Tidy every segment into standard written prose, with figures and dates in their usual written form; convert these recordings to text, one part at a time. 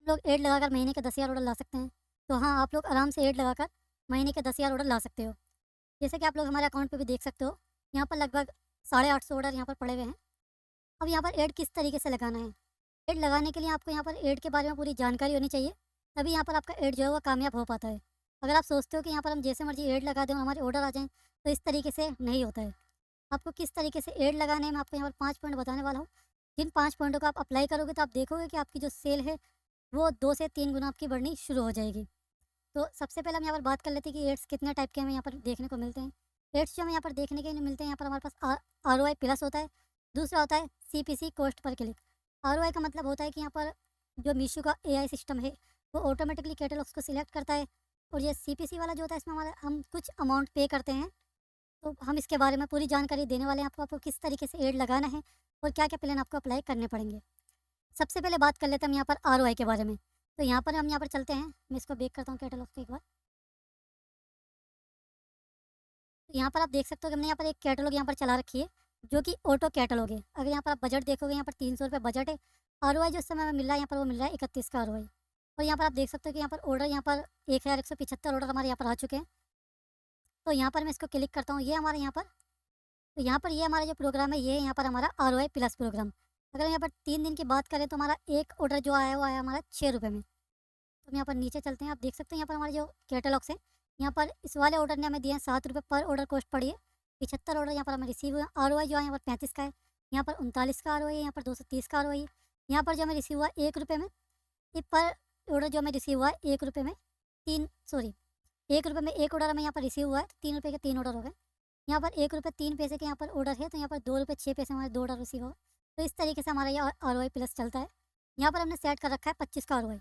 लोग एड लगाकर महीने के 10,000 ऑर्डर ला सकते हैं। तो हाँ, आप लोग आराम से एड लगाकर महीने के 10,000 ऑर्डर ला सकते हो। जैसे कि आप लोग हमारे अकाउंट पे भी देख सकते हो, यहाँ पर लगभग 850 ऑर्डर यहाँ पर पड़े हुए हैं। अब यहाँ पर एड किस तरीके से लगाना है? एड लगाने के लिए आपको यहाँ पर एड के बारे में पूरी जानकारी होनी चाहिए, तभी यहाँ पर आपका एड जो है वो कामयाब हो पाता है। अगर आप सोचते हो कि यहाँ पर हम जैसे मर्ज़ी एड लगा दें और हमारे ऑर्डर आ जाएँ, तो इस तरीके से नहीं होता है। आपको किस तरीके से एड लगाने हैं, मैं आपको यहाँ पर 5 पॉइंट बताने वाला हूँ। जिन 5 पॉइंटों को आप अप्लाई करोगे तो आप देखोगे कि आपकी जो सेल है वो 2 से 3 गुना आपकी बढ़नी शुरू हो जाएगी। तो सबसे पहले हम यहाँ पर बात कर लेते हैं कि एड्स कितने टाइप के हमें यहाँ पर देखने को मिलते हैं। एड्स जो हमें यहाँ पर देखने के लिए मिलते हैं, यहाँ पर हमारे पास आरओआई प्लस होता है, दूसरा होता है CPC cost per click. ROI का मतलब होता है कि यहाँ पर जो मीशो का एआई सिस्टम है वो ऑटोमेटिकली कैटलॉग्स को सिलेक्ट करता है, और ये सीपीसी वाला जो होता है इसमें हमारा हम कुछ अमाउंट पे करते हैं। तो हम इसके बारे में पूरी जानकारी देने वाले हैं आपको, आपको किस तरीके से एड लगाना है और क्या क्या प्लान आपको अप्लाई करने पड़ेंगे। सबसे पहले बात कर लेते हैं हम यहाँ पर आरओआई के बारे में। तो यहाँ पर हम यहाँ पर चलते हैं, मैं इसको बैक करता हूँ कैटलॉग को एक बार। तो यहाँ पर आप देख सकते हो कि हमने यहाँ पर एक कैटलॉग यहाँ पर चला रखी है, जो कि ऑटो कैटलॉग है। अगर यहाँ पर आप बजट देखोगे, यहाँ पर 300 रुपये बजट है। आरओआई जो इस समय में मिल रहा है यहाँ पर, वो मिल रहा है 31 का आरओआई। और यहाँ पर आप देख सकते हो कि यहाँ पर ऑर्डर, यहाँ पर 1175 ऑर्डर हमारे यहाँ पर आ चुके हैं। तो यहाँ पर मैं इसको क्लिक करता हूँ, ये हमारे यहाँ पर, तो यहाँ पर ये हमारा जो प्रोग्राम है, ये है यहाँ पर हमारा आरओआई प्लस प्रोग्राम। अगर यहाँ पर 3 दिन की बात करें तो हमारा एक ऑर्डर जो आया वो आया हमारा 6 रुपये में। तो हम यहाँ पर नीचे चलते हैं, आप देख सकते हैं यहाँ पर हमारे जो कैटलॉग्स हैं, यहाँ पर इस वाले ऑर्डर ने हमें दिए हैं 7 रुपये पर ऑर्डर कॉस्ट पड़ी है। 75 ऑर्डर यहाँ पर हमें रिसीव हुआ। आरओआई जो है यहाँ पर 35 का है, यहाँ पर 39 का आरओआई है, यहाँ पर 230 का आरओआई है। यहाँ पर जो हमें रिसीव हुआ 1 रुपये में, ये पर ऑर्डर जो हमें रिसीव हुआ है 1 रुपये में 1 रुपये में एक ऑर्डर हमें यहाँ पर रिसीव हुआ है, तो 3 रुपये के 3 ऑर्डर हो गए। यहाँ पर 1 रुपये 3 पैसे के यहाँ पर ऑर्डर है, तो यहाँ पर 2 रुपये 6 पैसे हमारे 2 ऑर्डर रिसीव होगा। तो इस तरीके से हमारा ये आरओआई प्लस चलता है। यहाँ पर हमने सेट कर रखा है 25 का आरओआई।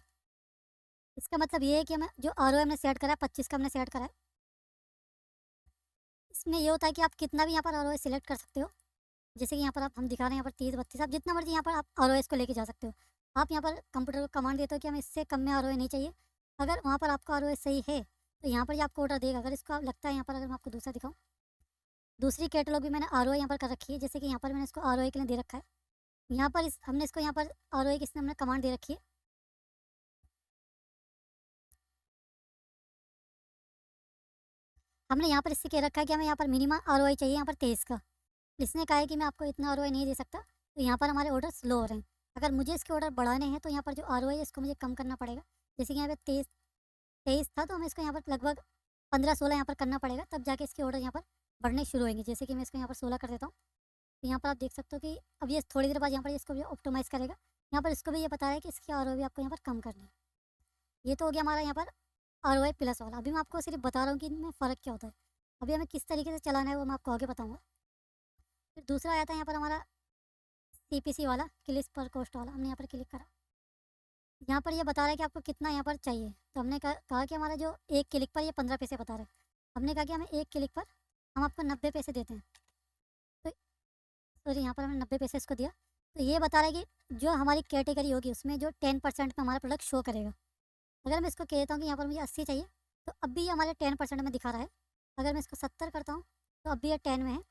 इसका मतलब ये है कि हमें जो आरओआई हमने सेट करा है 25 का हमने सेट करा है। इसमें ये होता है कि आप कितना भी यहाँ पर आरओआई सिलेक्ट कर सकते हो। जैसे कि यहाँ पर आप हम दिखा रहे हैं यहाँ पर 30 32, आप जितना मर्जी यहाँ पर आप आरओआई को लेके जा सकते हो। आप यहाँ पर कंप्यूटर को कमांड देते हो कि हमें इससे कम में आरओआई नहीं चाहिए। अगर वहाँ पर आपका आरओआई सही है तो यहाँ पर ही आपको ऑर्डर देगा। अगर इसको आप लगता है यहाँ पर, अगर मैं आपको दूसरा दिखाऊँ, दूसरी कैटलॉग भी मैंने आरओआई यहाँ पर कर रखी है। जैसे कि यहाँ पर मैंने इसको आरओआई के लिए दे रखा है। यहाँ पर हमने इसको यहाँ पर आरओआई की इसने हमने कमांड दे रखी है। हमने यहाँ पर इससे कह रखा है कि हमें यहाँ पर मिनिमम आरओआई चाहिए यहाँ पर 23 का। इसने कहा है कि मैं आपको इतना आरओआई नहीं दे सकता, तो यहाँ पर हमारे ऑर्डर स्लो हो रहे हैं। अगर मुझे इसके ऑर्डर बढ़ाने हैं तो यहाँ पर जो आरओआई है इसको मुझे कम करना पड़ेगा। जैसे कि यहाँ पे 23 था, तो हमें इसको यहाँ पर लगभग 15-16 यहाँ पर करना पड़ेगा, तब जाके इसके ऑर्डर यहाँ पर बढ़ने शुरू होंगे। जैसे कि मैं इसको यहाँ पर 16 कर देता हूँ। तो यहाँ पर आप देख सकते हो कि अब ये थोड़ी देर बाद यहाँ पर इसको भी ऑप्टिमाइज़ करेगा। यहाँ पर इसको भी ये बताया है कि इसकी आरओआई भी आपको यहाँ पर कम करनी है। ये तो हो गया हमारा यहाँ पर आरओआई प्लस वाला। अभी मैं आपको सिर्फ बता रहा हूँ कि इनमें फ़र्क क्या होता है। अभी हमें किस तरीके से चलाना है वो मैं आपको आगे बताऊँगा। फिर दूसरा आया था यहाँ पर हमारा सीपीसी वाला, क्लिक पर कॉस्ट वाला। हमने यहाँ पर क्लिक करा, यहाँ पर ये बता रहा है कि आपको कितना यहाँ पर चाहिए। तो हमने कहा कि हमारा जो एक क्लिक पर ये 15 पैसे बता रहा है। हमने कहा कि हमें एक क्लिक पर हम आपको 90 पैसे देते हैं। तो सॉरी, यहाँ पर हमने 90 पैसे इसको दिया। तो ये बता रहा है कि जो हमारी कैटेगरी होगी उसमें जो 10% में हमारा प्रोडक्ट शो करेगा। अगर मैं इसको कह देता हूँ कि यहाँ पर मुझे 80 चाहिए, तो अब भी ये हमारे 10% में दिखा रहा है। अगर मैं इसको 70 करता हूँ तो अब भी ये 10 में है।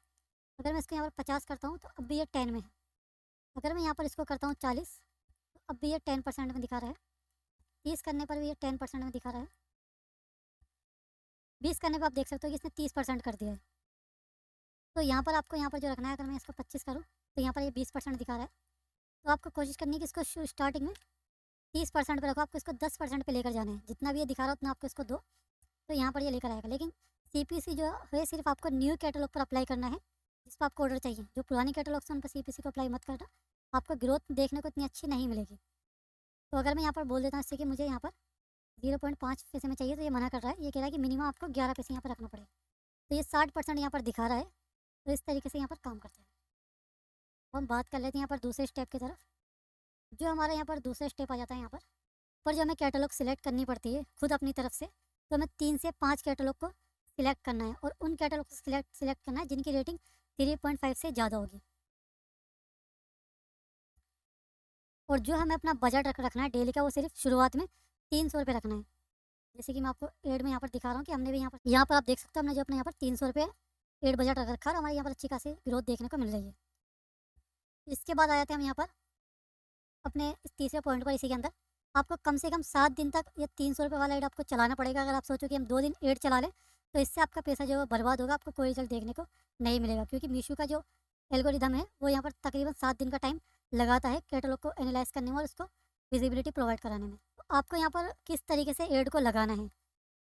अगर मैं इसको यहाँ पर 50 करता हूँ तो अब भी ये 10 में है। अगर मैं यहाँ पर इसको करता हूँ 40, तो अब भी ये 10% में दिखा रहा है। 30 करने पर भी ये 10% में दिखा रहा है। 20 करने पर आप देख सकते हो कि इसने 30% कर दिया है। तो यहाँ पर आपको यहाँ पर जो रखना है, अगर मैं इसको 25 करूँ तो यहाँ पर ये 20% दिखा रहा है। तो आपको कोशिश करनी है कि इसको स्टार्टिंग में 30% पे रखो। आपको इसको 10% पे लेकर जाना है। जितना भी ये दिखा रहा है उतना आपको इसको दो, तो यहाँ पर ये लेकर आएगा। लेकिन सीपीसी जो है सिर्फ आपको न्यू कैटलॉग पर अप्लाई करना है, जिस पर आपको ऑर्डर चाहिए। जो पुरानी कैटलॉग से उन पर सीपीसी को अप्लाई मत करना, आपको ग्रोथ देखने को इतनी अच्छी नहीं मिलेगी। तो अगर मैं यहाँ पर बोल देता हूँ इससे कि मुझे यहाँ पर 0.5 पैसे में चाहिए, तो ये मना कर रहा है। ये कह रहा है कि मिनिमम आपको 11 पैसे यहाँ पर रखना पड़ेगा। तो ये 60% यहाँ पर दिखा रहा है। तो इस तरीके से यहाँ पर काम करते हैं। तो हम बात कर लेते हैं यहाँ पर दूसरे स्टेप की तरफ। जो हमारा यहाँ पर दूसरा स्टेप आ जाता है, यहाँ पर जो हमें कैटलॉग सिलेक्ट करनी पड़ती है खुद अपनी तरफ से, तो हमें 3 से 5 कैटलॉग को सिलेक्ट करना है, और उन कैटलॉग को सिलेक्ट करना है जिनकी रेटिंग 3.5 से ज़्यादा होगी। और जो हमें अपना बजट रखना है डेली का, वो सिर्फ शुरुआत में 300 रुपये रखना है। जैसे कि मैं आपको एड में यहाँ पर दिखा रहा हूँ कि हमने भी यहाँ पर आप देख सकते हो, हमने जो अपने यहाँ पर 300 रुपये एड बजट रख रखा है, और हमारे यहाँ पर अच्छी खासी ग्रोथ देखने को मिल रही है। इसके बाद आए थे हम यहाँ पर अपने इस तीसरे पॉइंट पर। इसी के अंदर आपको कम से कम 7 दिन तक ये 300 रुपये वाला ऐड आपको चलाना पड़ेगा। अगर आप सोचो कि हम 2 दिन ऐड चला लें, तो इससे आपका पैसा जो है बर्बाद होगा, आपको कोई रिज़ल्ट देखने को नहीं मिलेगा। क्योंकि मीशो का जो एल्गोरिदम है, वो यहाँ पर तकरीबन 7 दिन का टाइम लगाता है कैटलॉग को एनालाइज़ करने में और उसको विज़िबिलिटी प्रोवाइड कराने में। तो आपको यहाँ पर किस तरीके से ऐड को लगाना है,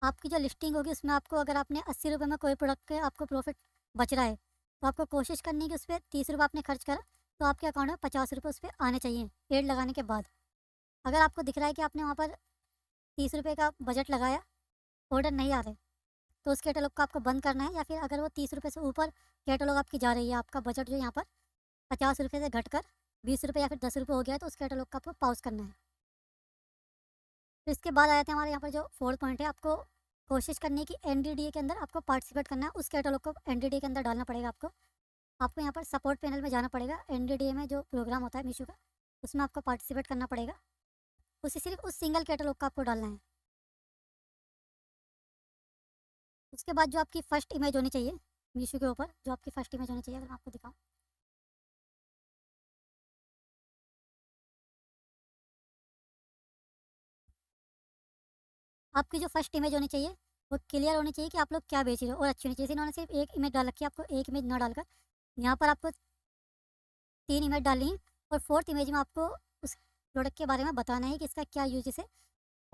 आपकी जो लिस्टिंग होगी उसमें आपको, अगर आपने 80 रुपये में कोई प्रोडक्ट के आपको प्रॉफिट बच रहा है, तो आपको कोशिश करनी है कि उस पे 30 रुपये आपने खर्च करा, तो आपके अकाउंट में 50 रुपये उस पे आने चाहिए ऐड लगाने के बाद। अगर आपको दिख रहा है कि आपने वहाँ पर 30 रुपये का बजट लगाया, ऑर्डर नहीं आ रहे, तो उस कैटलॉग को आपको बंद करना है। या फिर अगर वो 30 रुपये से ऊपर कैटलॉग आपकी जा रही है, आपका बजट जो यहाँ पर 50 रुपये से घटकर 20 रुपये या फिर 10 रुपये हो गया है, तो उस कैटलॉग को आपको पॉज़ करना है। फिर इसके बाद आ जाते हैं हमारे यहाँ पर जो 4th पॉइंट है, आपको कोशिश करनी है कि एनडीडीए के अंदर आपको पार्टिसिपेट करना है। उस कैटलॉग को एनडीडीए के अंदर डालना पड़ेगा आपको। आपको यहाँ पर सपोर्ट पैनल में जाना पड़ेगा। एनडीडीए में जो प्रोग्राम होता है मीशो का, उसमें आपको पार्टिसिपेट करना पड़ेगा। उसे सिर्फ उस सिंगल कैटलॉग को आपको डालना है। उसके बाद जो आपकी फ़र्स्ट इमेज होनी चाहिए मीशो के ऊपर, जो आपकी फ़र्स्ट इमेज होनी चाहिए, अगर मैं आपको दिखाऊँ, आपकी जो फर्स्ट इमेज होनी चाहिए वो क्लियर होनी चाहिए कि आप लोग क्या बेच रहे हो, और अच्छी होनी चाहिए। इन्होंने सिर्फ एक इमेज डाल रखी है, आपको एक इमेज ना डालकर यहाँ पर आपको 3 इमेज डालनी है। और 4th इमेज में आपको उस प्रोडक्ट के बारे में बताना है कि इसका क्या यूजेस है,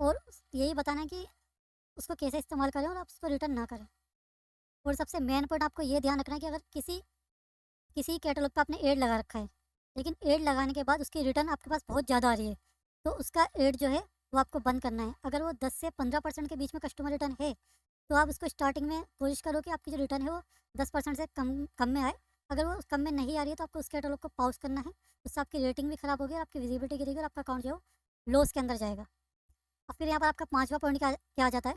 और यही बताना है कि उसको कैसे इस्तेमाल करें और आप उसको रिटर्न ना करें। और सबसे मेन पॉइंट आपको ये ध्यान रखना है कि अगर किसी किसी कैटलॉग पे आपने ऐड लगा रखा है, लेकिन ऐड लगाने के बाद उसकी रिटर्न आपके पास बहुत ज़्यादा आ रही है, तो उसका ऐड जो है वो आपको बंद करना है। अगर वो 10 से 15% के बीच में कस्टमर रिटर्न है, तो आप उसको स्टार्टिंग में कोशिश करो कि आपकी जो रिटर्न है वो 10% से कम कम में आए। अगर वो कम में नहीं आ रही है, तो आपको उस कैटलॉग को पॉज़ करना है। उससे आपकी रेटिंग भी ख़राब होगी और आपकी विजिबिलिटी गिरेगी और आपका अकाउंट जो है वो लॉस के अंदर जाएगा। और फिर यहाँ पर आपका 5वां पॉइंट क्या आ जाता है,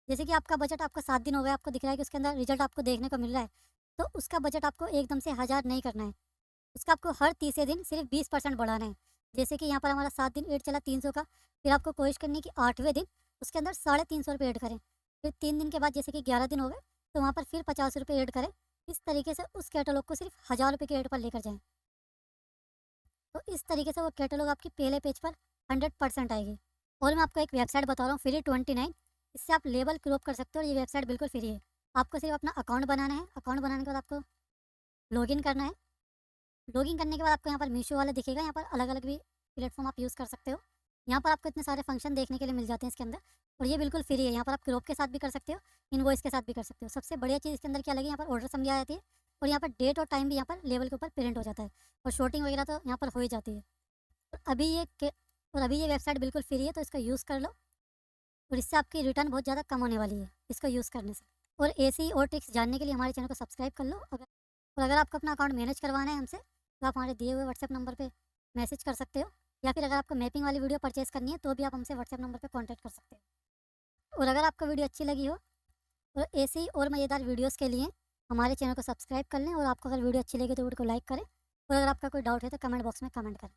जैसे कि आपका बजट, आपका 7 दिन हो गए, आपको दिख रहा है कि उसके अंदर रिजल्ट आपको देखने को मिल रहा है, तो उसका बजट आपको एकदम से 1000 नहीं करना है। उसका आपको हर तीसरे दिन सिर्फ 20% बढ़ाना है। जैसे कि यहाँ पर हमारा 7 दिन ऐड चला 300 का, फिर आपको कोशिश करनी है कि 8वें दिन उसके अंदर 350 रुपये ऐड करें। फिर 3 दिन के बाद जैसे कि 11 दिन हो गए, तो वहाँ पर फिर 50 रुपये ऐड करें। इस तरीके से उस कैटलॉग को सिर्फ 1000 रुपये के ऐड पर लेकर जाएँ। तो इस तरीके से वो कैटलॉग आपकी पहले पेज पर 100% आएगी। और मैं आपको एक वेबसाइट बता रहा हूँ, फ्री29। इससे आप लेबल क्रॉप कर सकते हो, और ये वेबसाइट बिल्कुल फ्री है। आपको सिर्फ अपना अकाउंट बनाना है। अकाउंट बनाने के बाद आपको लॉगिन करना है। लॉगिन करने के बाद आपको यहाँ पर मीशो वाला दिखेगा। यहाँ पर अलग अलग भी प्लेटफॉर्म आप यूज़ कर सकते हो। यहाँ पर आपको इतने सारे फंक्शन देखने के लिए मिल जाते हैं इसके अंदर, और ये बिल्कुल फ्री है। यहाँ पर आप क्रॉप के साथ भी कर सकते हो, इनवॉइस के साथ भी कर सकते हो। सबसे बढ़िया चीज़ इसके अंदर क्या लगी, यहाँ पर ऑर्डर समझ आ जाती है, और यहाँ पर डेट और टाइम भी यहाँ पर लेवल के ऊपर प्रिंट हो जाता है, और शॉर्टिंग वगैरह तो यहाँ पर हो ही जाती है। और अभी ये वेबसाइट बिल्कुल फ्री है, तो इसका यूज़ कर लो, और इससे आपकी रिटर्न बहुत ज़्यादा कम होने वाली है इसको यूज़ करने से। और ऐसी और ट्रिक्स जानने के लिए हमारे चैनल को सब्सक्राइब कर लो। अगर आपको अपना अकाउंट मैनेज करवाना है हमसे, तो आप हमारे दिए हुए व्हाट्सएप नंबर पे मैसेज कर सकते हो, या फिर अगर आपको मैपिंग वाली वीडियो परचेज़ करनी है, तो भी आप हमसे व्हाट्सएप नंबर पे कांटेक्ट कर सकते हो। और अगर आपको वीडियो अच्छी लगी हो, तो ऐसे ही और मज़ेदार वीडियोज़ के लिए हमारे चैनल को सब्सक्राइब कर लें, और आपको अगर वीडियो अच्छी लगी तो वीडियो को लाइक करें, और अगर आपका कोई डाउट है तो कमेंट बॉक्स में कमेंट करें।